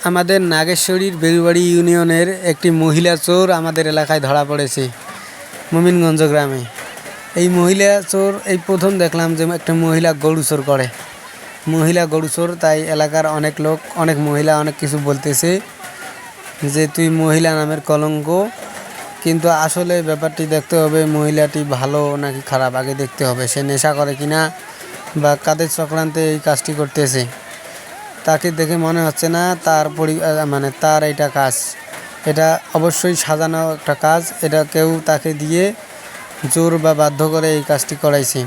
আমাদের নাগেশ্বরীর বেরুবাড়ি ইউনিয়নের একটি মহিলা চোর আমাদের এলাকায় ধরা পড়েছে, মুমিনগঞ্জ গ্রামে। এই মহিলা চোর এই প্রথম দেখলাম যে একটা মহিলা গরু চোর করে, মহিলা গরু চোর। তাই এলাকার অনেক লোক, অনেক মহিলা অনেক কিছু বলতেছে যে তুই মহিলা নামের কলঙ্ক। কিন্তু আসলে ব্যাপারটি দেখতে হবে মহিলাটি ভালো নাকি খারাপ, আগে দেখতে হবে সে নেশা করে কিনা বা কাদের চক্রান্তে এই কাজটি করতেছে। তাকে দেখে মনে হচ্ছে না তার মানে তার এটা কাজ, এটা অবশ্যই সাজানো একটা কাজ। এটা কেউ তাকে দিয়ে জোর বা বাধ্য করে এই কাজটি করাইছে।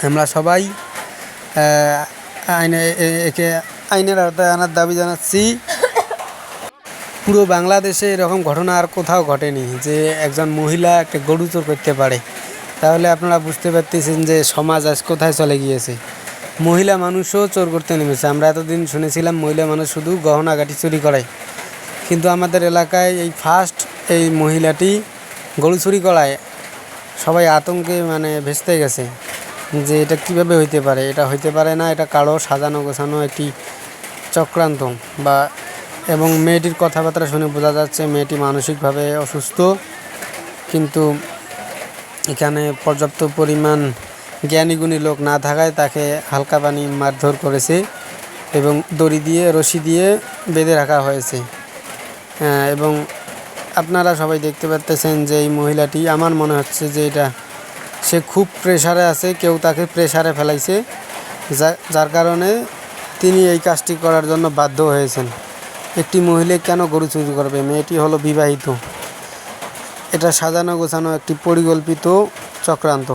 আমরা সবাই একে আইনের আওতায় আনার দাবি জানাচ্ছি। পুরো বাংলাদেশে এরকম ঘটনা আর কোথাও ঘটেনি যে একজন মহিলা একটা গরু চোর করতে পারে। তাহলে আপনারা বুঝতে পারতেছেন যে সমাজ আজ কোথায় চলে গিয়েছে। মহিলা মানুষও চোর করতে নেমেছে। আমরা এতদিন শুনেছিলাম মহিলা মানুষ শুধু গহনাগাটি চুরি করে, কিন্তু আমাদের এলাকায় এই ফার্স্ট এই মহিলাটি গরু চুরি করায় সবাই আতঙ্কে মানে ভেস্তে গেছে যে এটা কিভাবে হইতে পারে। এটা হইতে পারে না, এটা কারো সাজানো গোছানো একটি চক্রান্ত বা এবং মেয়েটির কথাবার্তা শুনে বোঝা যাচ্ছে মেয়েটি মানসিকভাবে অসুস্থ। কিন্তু এখানে পর্যাপ্ত পরিমাণ জ্ঞানীগুণী লোক না থাকায় তাকে হালকা পানি মারধর করেছে এবং দড়ি দিয়ে রশি দিয়ে বেঁধে রাখা হয়েছে। এবং আপনারা সবাই দেখতে পাচ্ছেন যে এই মহিলাটি, আমার মনে হচ্ছে যে এটা সে খুব প্রেশারে আছে, কেউ তাকে প্রেশারে ফেলাইছে, যার কারণে তিনি এই কাজটি করার জন্য বাধ্য হয়েছেন। একটি মহিলা কেন গরু চুরি করবে? মেয়েটি হলো বিবাহিত। এটা সাজানো গোছানো একটি পরিকল্পিত চক্রান্ত।